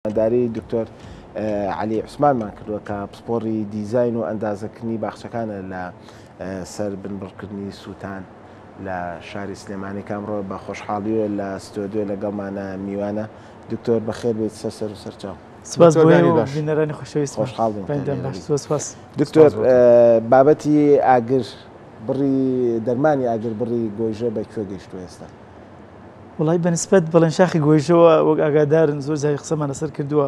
داری دکتۆر علی عوسمانمان کردووە کە پسپۆڕی دیزاین و ئەندازەکردنی باخچەکانە لە سەر بنبڕکردنی سووتان لە شاری سلێمانی کامڕۆ بە خۆشحاڵیوە لە ستۆدیۆ لەگەڵمانە میوانە دکتۆر بەخێر بێت سەر و سەرچاو. سپاس بۆینەرانی خۆشەویست خۆشحاڵ دکتۆر بابەتی ئاگر بڕی دەرمانی ئاگر بڕی گۆیژە بە کوێ گەیشتووە ئێستا؟ وڵی بەنسبەت بەڵێن شاخی گۆیژەوە وەک ئاگادارن زۆر جای قسەمان لەسەر کردووە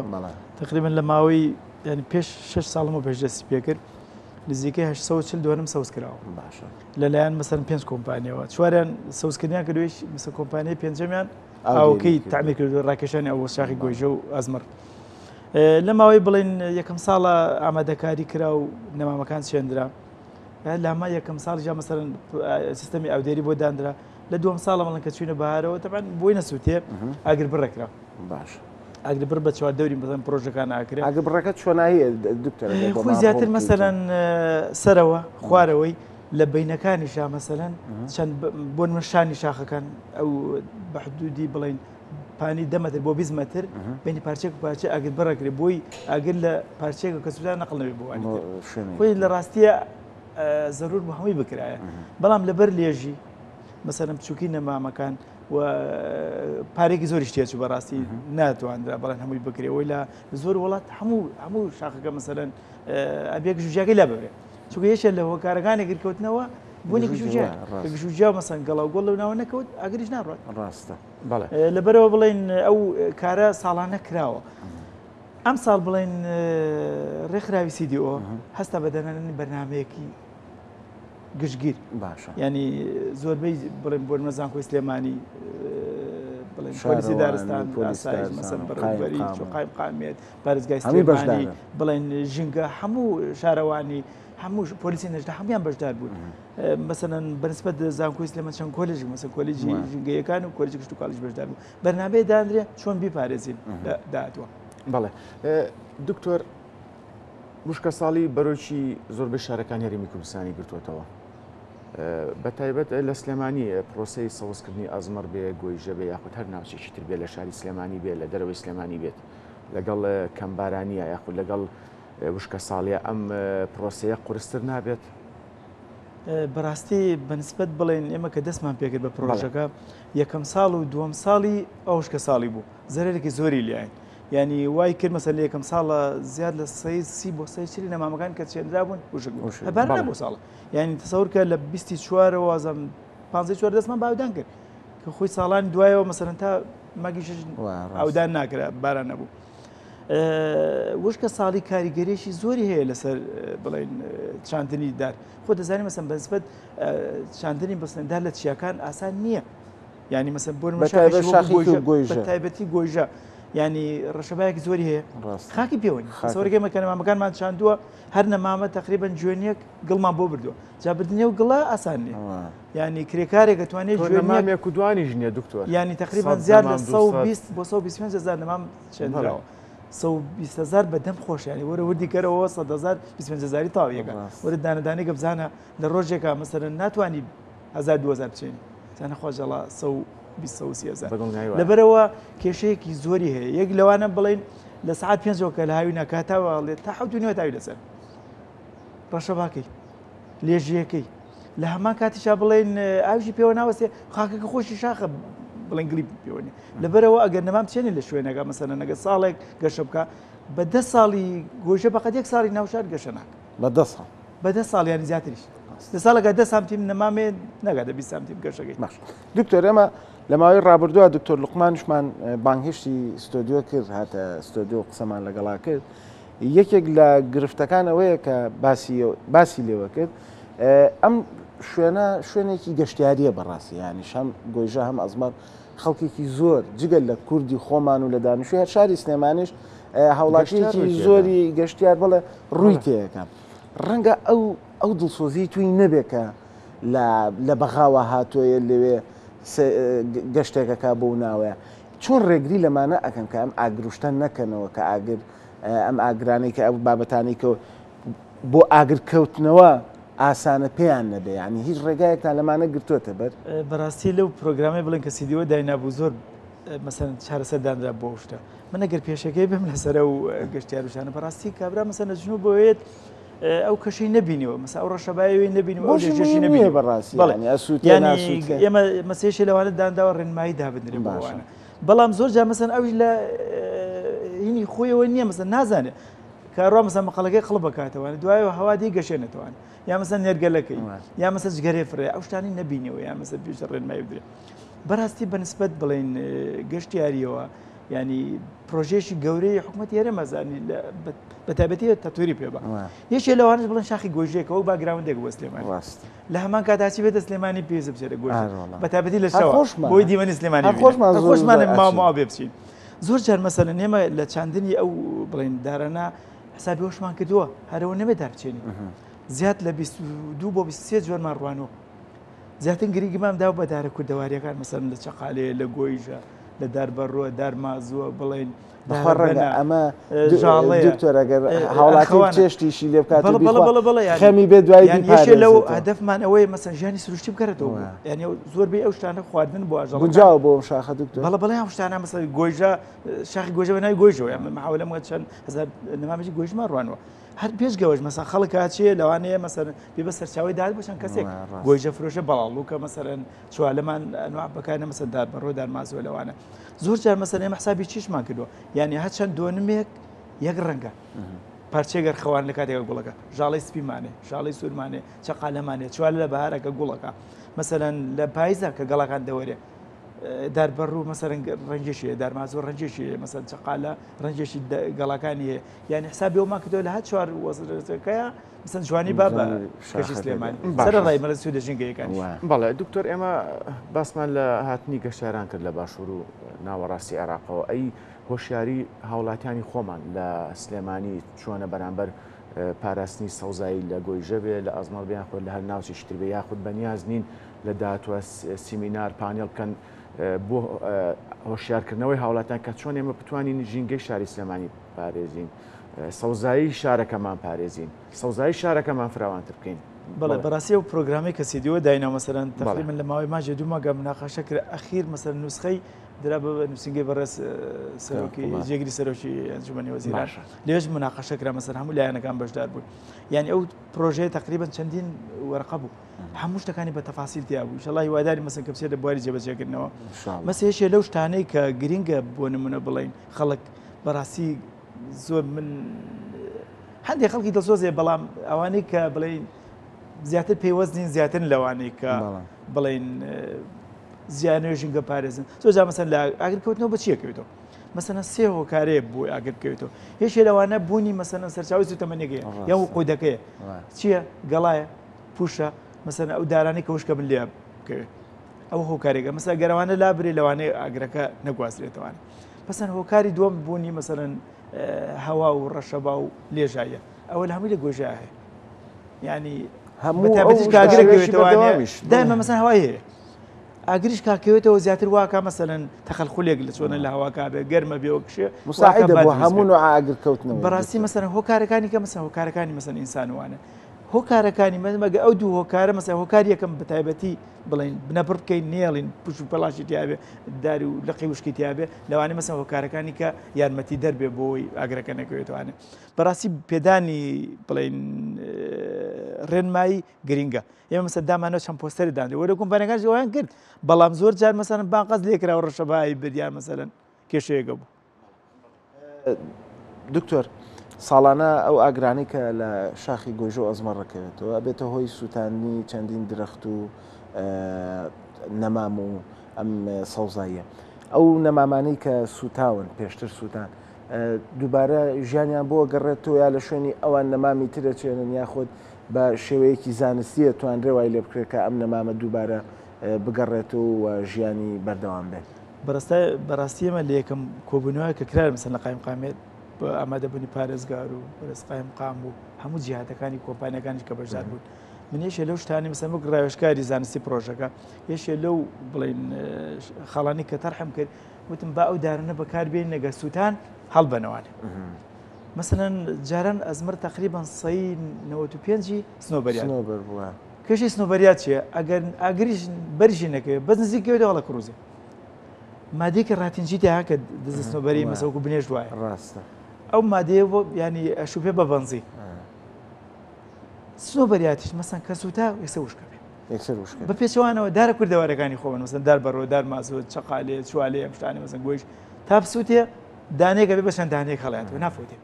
تقریبن لە ماوەی ینی پێش 6 ساڵمە پێشدەستی پێکرد نزیکەی 840 دوانم سەوز کراوە لەلایەن مەسەرن 5 کۆمپانیەوە چواریان سەوزکردیان کردوێش مثل کۆمپانیای پێنجەمیان ئاوکەی تعمیر کردو ڕاکێشانی ئەو شاخی گۆیژە و ئەزمر لە ماوەی بڵێن یەکەم ساڵە ئامادەکاری کرا و نەمامەکان شێندرا لاما یەکەم ساڵی جا مەسەرن سیستەمی ئاودێری بۆ دانرا لە دوم ساڵە مەڵن کە چوینە بەهارەوە تەبەن بۆی نەسووتێ ئاگر بڕێکرا باش ئاگر بڕ بە چوار دەوری بەزن پرۆژەکان ئاکرێت ئاگر بڕەکەت چۆنایی دکتۆر خۆی زیاتر مەسەرەن سەرەوە خوارەوەی لە بینەکانیشا مەسەرەن چەند بۆ نمەشانی شاخەکان ئەو بە حدودی بڵین پانی 10 متر بۆ 20 متر بینی پارچێک و پارچە ئاگر بڕەکرێت بۆی ئاگر لە پارچێک کە سوودان نەقڵنەوێت بۆوانی خۆی لە ڕاستیە زەرور بۆ هەمووی بکرایە بەڵام لەبەر لێژی مەسەرم بچووکی نەمامەکان و پارێکی زۆری شتێچوو بەڕاستی ناتوانرا بەڵێن هەمووی بکرێەوەی لە زۆر وڵات هەموو شاخەکە مەسەرەن ئەبێ گژوجیاکەی لە ببرێت چونکە یەشە لە هۆکارەکانی گرکەوتنەوە بوونی گژوجیا مەسەن گەڵاو گۆڵ لەو ناوە نەکەوت ئەگەریش ناڕات ڕاستە لەبەرەوە بڵێن ئەو کارە ساڵانە کراوە ئەم ساڵ بڵێن ڕێکخراوی سیدیۆ هەستا بەدەنانی بەرنمەیەکی گشتگیر باشە ینی زۆربەی بڵێن بۆ مەزانکۆی سلێمانی بڵێن پۆلیسی دارستان ئاسایش مەسەن بەڕێوەبەری قامێت پارێزگای سلێمانی بڵێن ژینگە هەموو شارەوانی هەموو پۆلیسی نەژدا هەمویان بەشدار بوون مەسەن بەنسبەت زانکۆی سلێمان چەند کۆلێژی مەسەن کۆلێجی ژینگەیەکان و کۆلێجی گشت و کاڵیژ بەشدار بوو بەرنامەیە دانرێ چۆن بیپارێزین داهاتوە. بەڵێ دکتۆر وشکە ساڵی بەرۆکی زۆربەی شارەکانی هەرێمی کوردستانی گرتووەتەوە بە تایبەت لە سلێمانی پرۆسەی سەوزکردنی ئەزمەر بێ گۆیژە بێ یاخود هەر ناوچێکی تر بێت لە شاری سلێمانی بێت لە دەرەوەی سلێمانی بێت لەگەڵ کەمبارانیە یاخود لەگەڵ وشکە ساڵیە ئەم پرۆسەیە قورستر نابێت بەڕاستی بەنسبەت بڵێن ئێمە کە دەستمان پێکرد بە پرۆژەکە یەکەم ساڵ و دووەم ساڵی ئەو وشکە ساڵی بوو زەرێکی زۆری لایەن ینی وای کرد مەسەن لە یەکەم ساڵە زیاد لە 30 بۆ 30 نەمامەکان کە چێنرا بوون هەبار نەبوو ساڵە ینی تەسەور کە لە 24 وازم 54 دەستمان باودان کرد کە خۆی ساڵانی دوایەوە مەسەرەن تا ماگی ئەودان ناکرا باران نەبوو وشکە ساڵی کاریگەریشی زۆری هەیە لەسەر بڵێن چاندنی دار خۆ دەزانانی مەسەن بەنسبەت چاندنی بەستێندار لە چیاکان ئاسان نییە ینی مەسەن بۆ تایبەتی گۆیژە ینی ڕەشەبایەکی زۆری هەیە خاکی پێوەنی سەوەرەکەی مەکە نەمامەکانمان چاندووە هەر نەمامە تقریبان جوێنیەک گڵمان بۆ بردووە جا بردنیە و گڵە ئاسان نیە ینی کرێکارێکە توانێت جوێنێک و دوانی ژنیە دکتۆر ینی تقریبان زیاد لە 120 بۆ 125,000 نەمام چێنراوە 120,000 بەدەم خۆش ینی وەرە وردی کەرەوە 100,000 25,000 تاویەکە وەرە دانەدانێک بزانە لە ڕۆژێکە مەسەرەن ناتوانانی 1,000 بچێنی زانە خۆشەڵا 120,000 لەبەرەوە کێشەیەکی زۆری هەیە یەک لەوانە بڵێن لە سعات 5 کە لە هاوی ناکاتاوەڵێت تا حوتنیوە تاوی لەسەر ڕەشەباکەی لێژیەکەی لە هەمان کاتیشا بڵێن ئاویشی پێوە ناوەستێ خاکەکە خۆشی شاخە بڵێن گلی پێوەنی لەبەرەوە ئەگەر نەمام بچێنی لە شوێنەکە مەسەرەن نەگە ساڵێک گەشە بکە بە 10 ساڵی گۆژە بەقەت 1 ساڵی ناوشار گەشە ناکە بە 10 ساڵ ینی زیاتریش لە ساڵەکە 10 سانتیم نەمامێ نەگاتە 20 سانتیم گەشەکەی دکتۆر ئێمە لە ماوەی ڕابردووە دکتۆر لوقمانشمان بانگهێشتی ستۆدیۆ کرد هاتە ستۆدیۆ قسەمان لەگەڵا کرد یەکێک لە گرفتەکان ئەوەیە کە باسی لێوە کرد ئەم شوێنێکی گەشتیاریە بەڕاستی ینی هەم گۆیژە هەم ئەزمەر خەڵکێکی زۆر جگەل لە کوردی خۆمان و لە دانیشتوی هەر شاری سلێمانیش هەوڵاتیەکی زۆری گەشتیار بڵێ ڕووی تێیەکەم ڕەنگە ئەو دڵسۆزی توی نەبێکە لە بەغاوە هاتوۆیە لەوێ گەشتێکەکە بۆ ناوەیە چۆن ڕێگری لەمانە ئەەکەن کە ئەم ئاگروشتە نەکەنەوە کە ئاگر ئەم ئاگرانەی کە ئەو بابەتانی کە بۆ ئاگرکەوتنەوە ئاسانە پێیان نەبێ ینی هیچ ڕێگایەکتان لەمانە گرتوۆتە بەر بەڕاستی لەو پرۆگرامی بڵێن کە سیدیۆ داینابوو زۆر مەسەن چارەسەردانرا بۆ شتە من ئەگەر پێشەکەی بم لەسەر و گەشتیار وشانە بەڕاستی کابرا مەسەن لەژنو بۆیت ئەو کەشەی نەبینیەوە مەسا ئەو ڕەشەبایەوەی نەبینیەوە ئەو ژێشی نەبینی بەڕاستی ئێمە مەسێشی لەوانە دانداوە ڕێنمایی دابدرێ بەوانە بەڵام زۆر جا مەسەن ئەوش لە هینی خۆیەوە نییە مەسەن نازانێت کارڕوا مەسەن مەقەڵەکەی قڵ بکاتەوە دوایەوە هەوا دی گەشێنێتەوە یا مەسەن نێرگەلەکەی یا مەسە جگەرێ فرێ ئەو شتانی نەبینەوە یا مەسە پێش ڕێنمایی بدرێت بەڕاستی بەنسبەت بڵێن گەشتیاریەوە ینی پرۆژێشی گەورەی حکوومەتی هەرێمەزانی بەتابەتی تەتوری پێ بە یەکێ لەوانش بڵێن شاخی گۆژێکەوە باگراوندێک بۆ سلێمانی لە هەمان کاتاچی بێتە سلێمانی پێویستە بچێتە گۆژ بەتابەتی لە شەوە بۆی دیوەنی سلێمانی خۆشمانە ماوە بێ بچین زۆر جار مەسەلەن ئێمە لە چاندنی ئەو بڵێن دارانە حسابی هۆشمان کردووە هەرەوە نەبێت دابچێنی زیاد لە 22 بۆ 23 جۆرمان ڕوانەوە زیاتر گریگمان داو بە دارە کوردەواریەکان مەسەن لە چەقالێ لە گۆیژە لە داربەڕۆ دارمازووە بڵێن ئەمە دکتۆر ئەگەر هاوڵاتی چێشتیشی لێ بکات خەمی بێ دوای یەشێ لەو هەدەفمان ئەوەیە مەسەن ژیانی سروشتی بکەرێتەوە ینی زۆربەی ئەو شتانە خواردن بۆ ئاژەڵ بنجاو بۆ شاخە دکتۆر بەڵێ ئەو شتانە مەسەن گۆیژە شاخی گۆیژە بەناوی گۆیژەوە محاولە چەند هەزار نەمامەجی گۆیژمان ڕوانەوە هەر پێش گەوەش مەسەن خەڵک هاچێ لەوانەیە مەسەن پێ بە سەرچاوی داد باشن کەسێک گۆیژە فرۆشە بەڵاڵوکە مەسەرەن چوالەمان ئەنواع بەکارە مەسەن داربەڕۆ دارمازوە لەوانە زۆر جار مەسەن ئێمە حسابی چیشمان کردووە یعنی هەر چەند دۆنمێک یەک ڕەنگە پارچێگەر خەوان لە کاتێکە گوڵەکە ژاڵی سپیمانێ ژاڵی سوورمانێ چەقالەمانێ چوالە لە بەهارەکە گوڵەکە مەسەرەن لە پاییزە کە گەڵاکان دەوەرێ داربەڕوو مەسەرەن ڕەنجێشیە دارمازوە ڕەنجێشی مەسەن چەقالە ڕەنجێشی گەڵاکانی هەیە یعنی حسابی ئەومان کردووە لە هەر چوار وەزرەکەیە مەسەن جوانی با بە کەشی سلێمانی سەرڕای مەلە سوودە ژینگەیەکانی بەڵێ دکتۆر ئێمە باسمان لە هاتنی گەشتیاران کرد لە باشوور و ناوەڕاستی عێراقەوە ئەی هۆشیاری هاوڵاتیانی خۆمان لە سلێمانی چۆنە بەرامبەر پاراستنی سەوزایی لە گۆیژە بێ لە ئەزمەڵ بیان خۆ لە هەر ناوچی تر بێ یاخود بەنیاز نین لە داهاتوە سیمینار پانێڵ بکەن بۆ هۆشیارکردنەوەی هاوڵاتیان کە چۆن ئێمە بتوانین ژینگەی شاری سلێمانی پارێزین سەوزایی شارەکەمان پارێزین سەوزایی شارەکەمان فراوانتر بکەین بەڵێ بەڕاستی ئەو پرۆگرامی کە سیدیۆ داینە مەسەرەن تقریبا لە ماوەی ماژێ دوو ماگە مناقەشە کرد ئەخیر مەسەر نوسخەی درا بە نووسنگی بەڕێز سەرۆکی جێگیری سەرۆکی ئەنجومەنی وەزیران لێش مناقەشە کرا مەسەر هەموو لایەنەکان بەشدار بوون یعنی ئەو پرۆژەیە تقریبا چەندین وەرەقە بوو هەموو شتەکانی بە تەفاسیل تیا بوو ئینشەڵڵا هیواداری مەسەن کە بچێتە بواری جێبەجێکردنەوە مەسێشێ لەو شتانەی کە گرینگە بۆ نمونە بڵێن خەڵک بەڕاستی زۆر من هەندێک خەڵکی دڵسۆزێ بەڵام ئەوانەی کە بڵێن زیاتر پێیوەستین زیاتر لەوانەی کە بڵێن زیانەوە ژینگە پارێزن زۆر مەسەن لە ئاگرکەوتنەوە بە چیەکەوێتەوە مەسەن سێ هۆکارەیە بۆ ئاگرکەوێتەوە هێشێ لەوانە بوونی مەسەن سەرچاوی سوتەمەنێکەیە یا قۆدەکەیە چییە گەڵایە پوشە مەسەن ئەو دارانی کە وشکە من لێ بکەوێت ئەو هۆکارێکە مەسە گەرەوانە لابرێ لەوانەیە ئاگرەکە نەگوازرێتەوەوانە پسەن هۆکاری دووەم بوونی مەسەرەن هەوا و ڕەشەبا و لێژایە ئەوە لە هەمووی لە گۆژە هەیە ینی دایمە مەسەن هەوای هەیە ئاگریش کاکەوێتەوە زیاتر واکە مەسەرەن تەخەلخولێک لە چۆنە لە هەواکە بێ گەرمە بێەوە کشێ مساعدە بۆ هەموو نوع ئاگرکەوتنەوە بەڕاستی مەسەرەن هۆکارەکانی کە مەسەن هۆکارەکانی مەسەن ئینسانوانە هۆکارەکانی مەگە ئەو دوو هۆکارە مەسە هۆکار یەکەم بەتایبەتی بڵین بنەبڕ بکەین نێڵین پوش و پەلاشی تیاابێ داری و لەقی وشکی تیاابێ لەوانێ مەسە هۆکارەکانی کە یارمەتی دەربێ بۆی ئاگرەکە نەکەوێتوانێت بەڕاستی پێدانی بڵین ڕێنمایی گرینگە ئێمە مەسە دامانەوە چەند پۆستەری داندێ وەرە کۆمپانیەکان ئەویان کرد بەڵام زۆر جار مەسەرن بانقەز لێکراوە ڕەشەبایی بردیان مەسەرن کێشەیەگە بوو دکتۆر ساڵانە ئەو ئاگرانی کە لە شاخی گۆژە و ئەزمەڕەکەوێتەوە بێتە هۆی سووتانی چەندین درەخت و نەمام و ئەم سەوزاییە ئەو نەمامانەی کە سوتاون پێشتر سووتان دووبارە ژیانیان بۆ گەڕێتەوە یا لە شوێنی ئەوان نەمامی ترەچێنن یاخۆت بە شێوەیەکی زانستیە توانرێ وای لێ بکرێت کە ئەم نەمامە دووبارە بگەڕێتەوە و ژیانی بەردەوام بێت بەڕاستی ئێمە لە یەکەم کۆبوونەوەی کە کرار مەسەن لە قایمقامێت ئامادەبوونی پارێزگار و ڕێسقایم قام و هەموو جیهاتەکانی کۆمپانیەکانی کە بەشدار بوون من یەشێ لەو شتانی مەسەن وەک ڕاوێژکاری زانستی پرۆژەکە یەشێ لەو بڵین خەڵانی کە تەرحم کرد وتم با ئەو دارانە بەکاربێن نەگە سووتان هەڵبەنەوانێ مەسەن جاران ئەزمر تقریبان 95 سنۆبەریات کەشی سنۆبەریات چیە ئەگەر ئاگریش بەرژی نەکەوێت بەس نزیکەوێتەوە هەڵە کڕوزێ مادێکی ڕاتینجی تیا کە دزە سنۆبەری مەسەوەکو بنێژ وایە ڕاستە ئەو مادەیە ینی ئەشوپێ بە بەنزی سنۆبەریاتیش مەسەن کە سوتا یەکسە وشکە بێ یەکسەر وشکە بە پێچەوانەوە دارە کوردەوارەکانی خۆن مەسەن دار بەڕۆ دار مازۆ چقالێ چوالێ ئەم شتانی مەسەن گۆیش تا بسووتێ دانەیەکە بێ بەشەن دانەیەک هەڵاتەوە نافوتێ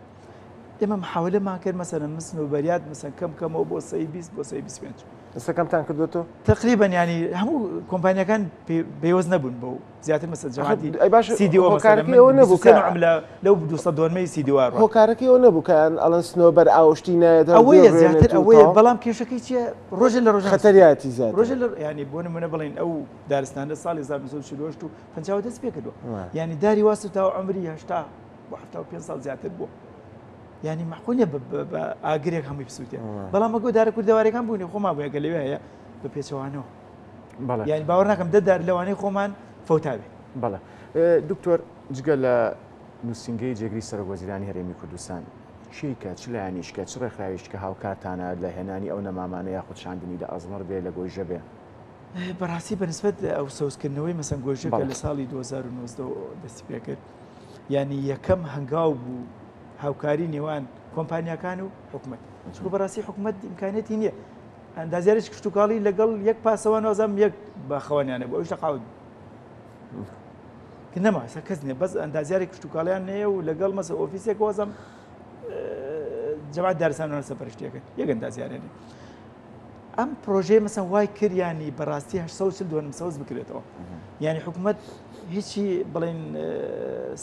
ئێمە محاولەمان کرد مەسەن من سنۆبەریات مەسەن کەمەوە بۆ 120 بۆ 125 ئێستا کەمتان کردوەوە تقریبا ینی هەموو کۆمپانیەکان پێوەز نەبوون بۆ زیاتر مەسەن جەماعەتی لەو 200 سیدیوار هۆکارەکەی ئەوە نەبوو کە ئەڵەن سنۆبەر ئاوشتی نایەت ئەوەیە زیاتر ئەوەیە بەڵام کێشەکەی چیە ڕۆژە لە ڕۆژ خەتەریاتی زیاتر ڕۆژە ینی بۆ نمونە بڵین ئەو دارستانە ساڵی 1940 و 50 دەست پێ کردووە ینی داری واسە تا عمری 80 بۆ 75 ساڵ زیاتر بووە ینی مەحقونیە بە ئاگرێک هەمووی بسووتێ بەڵام ئەگۆ دارە کوردەوارەکان بوونی خۆمان بۆ یەکە لەوێ هەیە بە پێچەوانەوە ینی باوەڕ ناکەم دەدار لەوانەی خۆمان فەوتاوێ بەڵێ دکتۆر جگە لە نووسنگەی جێگری سەرۆکوەزیرانی هەرێمی کوردستان چیکە چ لایەنیشکە چ ڕێکخراویشکە هاوکارتانە لە هێنانی ئەو نەمامانە یاخود شاندنی لە ئەزمەر بێ لە گۆیژە بێ بەڕاستی بەنسبەت ئەو سەوزکردنەوەی مەسەن گۆژەکە لە ساڵی 2009 دەستی پێ کرد ینی یەکەم هەنگاو بوو هاوکاری نێوان کۆمپانیەکان و حکوومەت چکو بەڕاستی حکوومەت ئیمکانێتی نییە ئەندازیارش کشتتوکاڵی لەگەڵ یەک پاسەوە نازام یەک باخەوانیانە بۆ ئەوش تەقاوت کە نەما ئێستا کەس نیە بەس ئەندازیاری کشتتوکاڵیان نەیە و لەگەڵ مەسە ئۆفیسێک وەزم جەماعەت دارستانەوە سەپەرشتیەکەن یەک ئەندازیارێنێ ئەم پرۆژەیە مەسەن وای کردیانی بەڕاستی 840 بکرێتەوە ینی حکوومەت هیچی بڵێن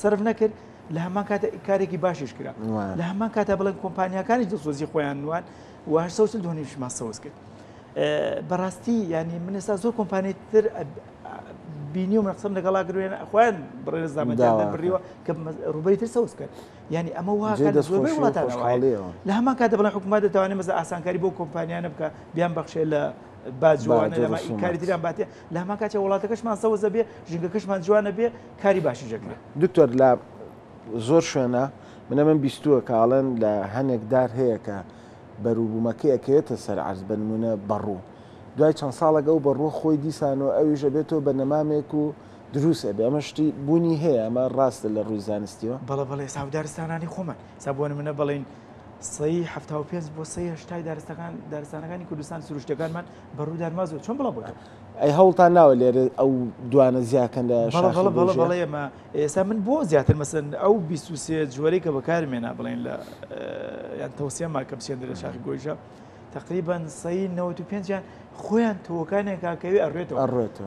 سرف نەکرد لە هەمان کاتە کارێکی باشیش کرا لە هەمان کاتە بڵێن کۆمپانیەکانی دەسۆزی خۆیان نوان و 840 سەوز کرد بەڕاستی ینی من ئێستا زۆر کۆمپانیای تر بینی و من قسەم لەگەڵا کردوێن خۆیان بڕێز زامەدیان بڕیوە کە ڕوبەری تر سەوز کرد ینی ئەمە واکە لە زۆربەی وڵاتانەوە لە هەمان کاتە بڵێن حکوومەت دەتوانێت مەزە ئاسانکاری بۆ کۆمپانیانە بکە بیان بەخشێ لە باجوانە لەمە کاری تریان باتێ لە هەمان کاتێ وڵاتەکەشمان سەوزە بێ ژنگەکەشمان جوانە بێ کاری باشی ژەکرێت دکتۆر لە زۆر شوێنە منە من بیستووە کاڵەن لە هەنێک دار هەیە کە بەروبوومەکەی ئەکەوێتە سەر عەرز بە نمونە بەڕوو دوای چەند ساڵەگە و بەڕوو خۆی دیسانەوە ئەویژە بێتەوە بە نەمامێک و دروستە بێ ئەمە شتی بوونی هەیە ئەمە ڕاستە لە ڕووی زانستیەوە بەڵێ ساودارستانانی خۆمان سابووە منە بڵین 175 بۆ 180 دارستانەکانی کوردستان سروشتەکانمان بەڕوو دارمازەوە چۆن بڵاو بووە ئەی هەوڵتان ناوە لێرە ئەو دوانە زیاکەن لە بەڵێ ئێمە ئێستا من بۆ زیاتر مەسەن ئەو 23 جوەرەی کە بەکارمێنا بڵێن لە یان تەوسیەمان کە بچێنە لە شاخی گۆیژە تقریبا 95 خۆیان تۆکانێک کاکەوی ئەڕێتەوە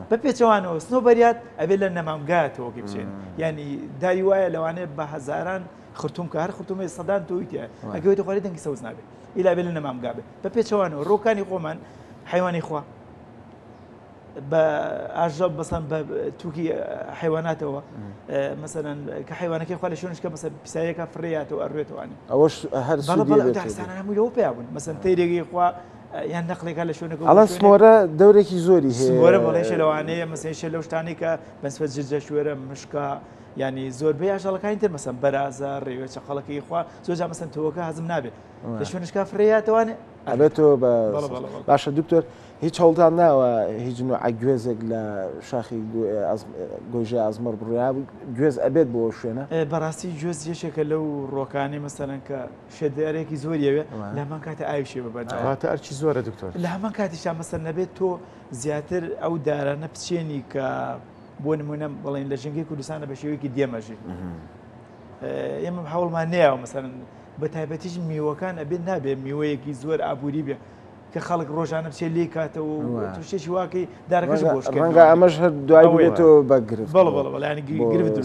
بە پێچەوانەوە سنۆبەریات ئەبێ لە نەمامگاتەوەکی بچێن ینی داری وایە لەوانەیە بە هەزاران خرتوم کە هەر خرتومە سەدان تۆیتە ئەگەوێتە خۆری دەنگی سەوز نابێت ئیلا بێ لە نەمامگا بێت بە پێچەوانەوە ڕۆکانی خۆمان حیوانی خوا بە ئاژەڵ بەسەن بە تووکی حیواناتەوە مەسەرەن کە حیوانەکەی خوا لە شوێنشکە مەسەر پیسایەکە فڕێیاتەوە ئەڕێتەوەوانی ئەوەش هەر دارستانە هەمووی لەوە پێیا بوون مەسەن تەیرێکی خوا یان نەقلێکا لە شوێنەکە ئەڵەن سمۆرە دەورێکی زۆری هەیە سمۆرە بەڵێشە لەوانەیە مەسەیشە لەو شتانی کە بەنسبەت جرجە شوێرە مشکە ینی زۆربەی ئاژەڵەکانی تر مەسەن بەرازە ڕێوە چقەڵەکەی خوا زۆرجا مەسەن تۆوەکە هەزم نابێت لە شوێنشکا فڕێیاتەوانێ ئەبێتەوە باشە دکتۆر هیچ هەوڵدان ناوە هیچ نوع گوێزێک لە شاخی گۆژە ئازمەر بڕیا گوێز ئەبێت بۆ شوێنە بەڕاستی گوێز یەشێکە لەو ڕۆکانی مەسەرەن کە شێدارێکی زۆریەوێ لە هەمان کاتە ئاویشێ بەبەراتە ئەرچی زۆرە دکتۆر لە هەمان کاتیشان مەسەر نەبێت تۆ زیاتر ئەو دارانە بچێنی کە بۆ نمونە بڵێن لە ژنگی کوردستانە بە شێوەیەکی دێمەژی ئێمە هەوڵمان نەیەوە مەسەرەن بە تایبەتیش میوەکان ئەبێت نابێت میوەیەکی زۆر ئابووری بێ کە خەڵک ڕۆژانە بچێت لێ کاتەوە توشتێکی واکەی دارەکەش ڕەنگە ئەمەش هەر دوای بێتەوە بەگرفت بەڵێ گرفت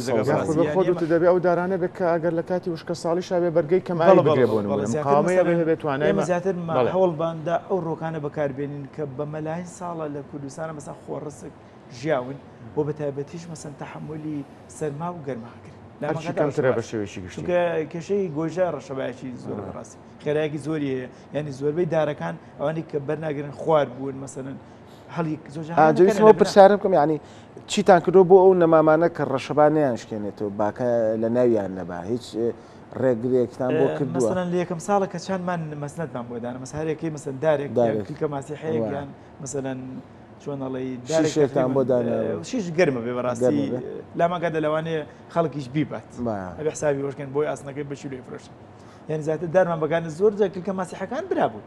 خۆت دەبێت ئەو دارانە بێت کە ئەگەر لە کاتی وشکە ساڵی شابێ بەرگەی کەمای بگرێ بۆ قامەیە بێتوانێت ئێمە زیاتر هەوڵباندا ئەو ڕۆکانە بەکاربێنین کە بە مەلاین ساڵە لە کوردستانە مەسەن خۆڕسک ژیاون بۆ بە تایبەتیش مەسەن تەحملی سەرما و گەرماکرد کەمترە بە شێوەیەکی گشتی کێشەی گۆژە ڕەشەبایەکی زۆر ڕاستی خێرایەکی زۆری هەیە ینی زۆربەی دارەکان ئەوانی کە بەرناگرن خوار بوون مەسەرەن هەڵی زۆرجەویستمەوە پرسیارم بکەم ینی چیتان کردو بۆ ئەو نەمامانە کە ڕەشەبانیان شکێنێتەوە باکە لە ناویان نەبا هیچ ڕێگرێکتان بۆ کردووە مەسەرەن لە یەکەم ساڵە کە چندمان مەسنەتمان بۆ دانا مەسەرێکی مەسەن دارێک کە ماسی حەیەکیان مەسەرەن چۆنەڵی شیشێکتان بۆ داناوە شیش گەرمە بێ بەڕاستی گەرمە بێ. لاماگادە لەوانەیە خەڵکیش بیبات ئەبێ حسابی وەشکەن بۆی ئاسنەکەی بەشی لێ فرۆشن یعنی زیاتر دارمان بەکانە زۆر جا کلکە ماسیحەکان برابوو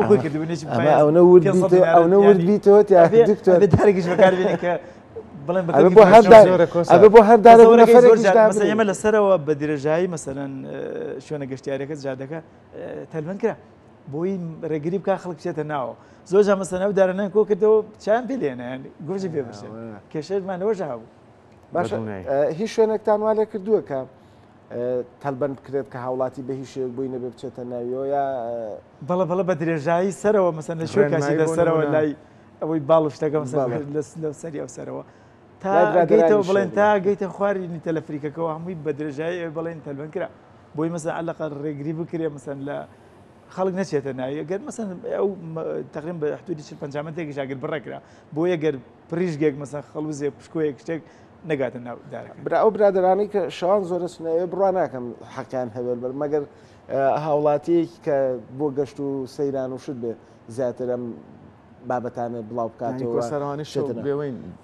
خۆی کردبوونێکی ئەوە ورد بیتەوە دکتۆر دارێکیش بەکاربێنی کە بڵێن بۆ هەردارە ئێمە لەسەرەوە بە درێژایی مەسەرەن شوێنە گەشتیارەکە جادەکە تەلبەن کرا بۆی ڕێگری بکە خەڵک بچێتە ناوە زۆر جا مەسەن ئەو دارانیان کۆ کردەوە چیان پێ لێنە گۆژی پێ بشێن کێشەمانەوەژ هەبوو باش هیچ شوێنێکتان وا لێ کردووە کە تەلبەن بکرێت کە هاوڵاتی بە هیچ شێک بووی نەبێ بچێتە ناویەوە یا بەڵە بە درێژایی سەرەوە مەسەن لە شوێن کاچی دەسەرەوە لای ئەوەی باڵ شتەکە لە سەری ئەو سەرەوە تا گەیتەوە بڵێن تا گەیتە خوارینی تەلەفریکەکەەوە هەمووی بە درێژایی بڵێن تەلبەن کرا بۆی مەسەن عەلەقە ڕێگری بکرێ مەسەن لە خەڵک نەچێتە ناوی ئەگەر مەسەن ئەو تقریبا بە حدودی 50 مترێکی ئەگەر بڕێکرا بۆ ئەگەر پریشگێک مەسەن خەڵوزێ پشکۆیەک شتێک نەگاتە ناو دارەکە ئەو برادرانی کە شەوان زۆرە سنەوێ بڕوا ناکەم حەقیان هەبێت بەر مەگەر هاوڵاتیەکی کە بۆ گەشت و سەیران و شت بێ زیاتر ئەم بابەتانە بڵاو بکاتەوە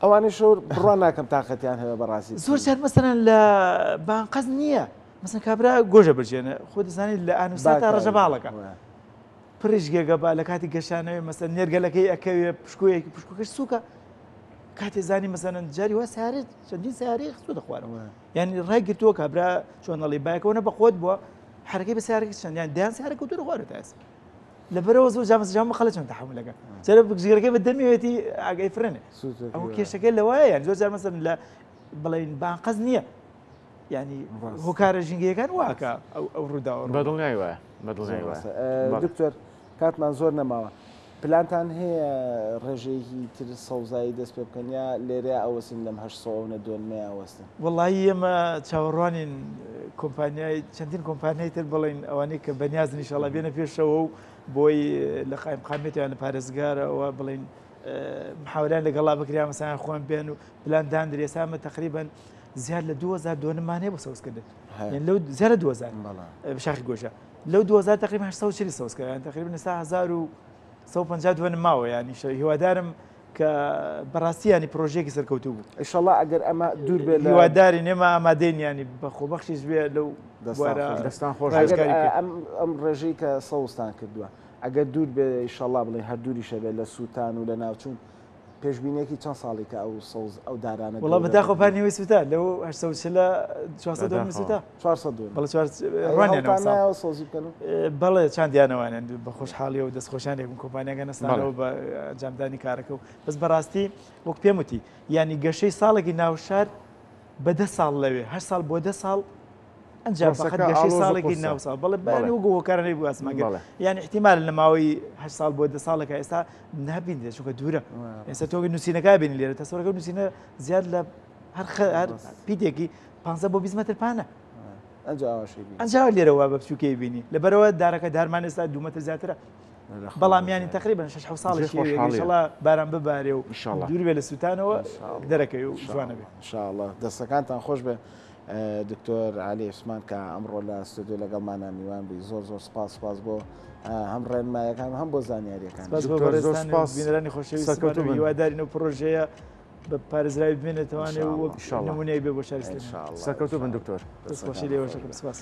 ئەوانەی شەور بڕوا ناکەم تااقەتیان هەبێ بەڕاستی زۆر چات مەسەرەن لە بانقەز نییە مەسەن کابرا گۆژە بژێنە خۆ دەزانیت لە ئانووسا تا ڕەژە باڵەکە پرشگێگە با لە کاتی گەشانەوەی مەسەن نێرگەلەکەی ئەکەوێ پشکۆیەکی پشکۆکەش سووکە کاتێ زانی مەسەن جاری وە سیارێت چەندین سیارەی خستۆ دەخوارەوە یعنی ڕای گرتووە کابرا چۆنەڵی بایەکەوە بە خۆت بووە حرەکەی بە سیارێکی چەندیان دیان سیارەکە و دەخوارێت ئاس لەبەرەوە زۆر جامەجام خەڵک چۆن تەحملەکە چرە بگزیرەکەی بە دەمیێتی ئاگای فرێنێ ئەو کێشەکەی لەوایە یان زۆر جار مەسەن لە بڵێن بانقەز نییە ینی هۆکارە ژینگەکان واکە ئەو ڕووداوە بەدڵنیای وایە دکتۆر کاتمان زۆر نەماوە پلانتان هەیە ڕێژەیەکی تر سەوزایی دەست پێ بکەن یا لێرە ئەوەسن لەم هەش سەوە دوێنمە ئەوەستن وەڵی ئێمە چاوەڕوانین کۆمپانیای چەندین کۆمپانیای تر بڵین ئەوانەی کە بەنیازنی شەڵا بێنە پێشەوە و بۆی لە قایم قامێتیان لە پارێزگارەوە بڵین محاوریان لەگەڵا بکریا مەسایان خۆیان بێن و پلاندان درێسامە تقریبا زیاد لە 2000 دوێنمانەیە بۆ سەوزکردن لەو زیادە 2000 بشاخی گۆشە لەو 2000 تقریبا 840 سەوزکردن تقریبا ئێستا 1150 دوێنم ماوە ینی هیوادارم کە بەڕاستی ینی پرۆژێکی سەرکەوتوو بوو ئینشەڵڵا ئەگەر ئەمە دوور بێت هیواداری نێمە ئامادەین ینی بەخۆبەخشیش بێ لەو دەستان خۆش ئەم ڕێژەی کە سەوزتان کردووە ئەگەر دوور بێ ئینشەڵڵا بڵێ هەردووری شەبێت لە سووتان و لە ناوچوون پێشبینێکی چەند ساڵی کە ئەو سەوز ئەو دارانە وڵام بەدا خۆپانیەوەی سوتا لەو 400 سوتا 400 سۆزی بکەن بەڵێ چندیانەوانیان بە خۆشحاڵی و دەستخۆشانێکم کۆمپانیەکە نستانەوە بە ئەنجامدانی کارەکە و بەس بەڕاستی وەک پێم وتی ینی گەشەی ساڵێکی ناوشار بە 10 ساڵ لەوێ 8 ساڵ بۆ 10 ساڵ ئەنجام فقط گەشەی ساڵێکی ناو ساڵ بەڵێ بەیانی وەگو هۆکارانەی بوو ئاسماگەر یعنی احتیمال لە ماوەی 8 ساڵ بۆ 10 ساڵێکە ئێستا نابین دێت چونکە دوورە ئێستا تۆگە نووسینەکە بینی لێرە تەسەوەرەکە نووسینە زیاد لە هەر پیتێکی 500 بۆ 20 متر پانە ئەنجاوە لێرەوە بە بچووکەی بینی لەبەرەوە دارەکە دارمان ئێستا 2 متر زیاترە بەڵامیانی تقریبا 6 ساڵێکیشەڵا باران ببارێ و دوور بێ لە سووتانەوە دەرەکەی و جوانە بێ انشاءالله دەستەکانتان خۆش بێ دکتۆر علی عوسمان کە ئەمڕۆ لە ستودیۆ لەگەڵمانە میوان بووی زۆر سپاس بۆ هەم ڕێنمایەکان هەم بۆ زانیاریەکان بینەرانی خۆشەویست هیوادارین و پرۆژەیە بە پارێزراوی بمێنێتوانێت و نمونەی بێ بۆ شارستان سەرکەوتوو بن دکتۆر دەستخۆشی لێوەشەکەم سپاس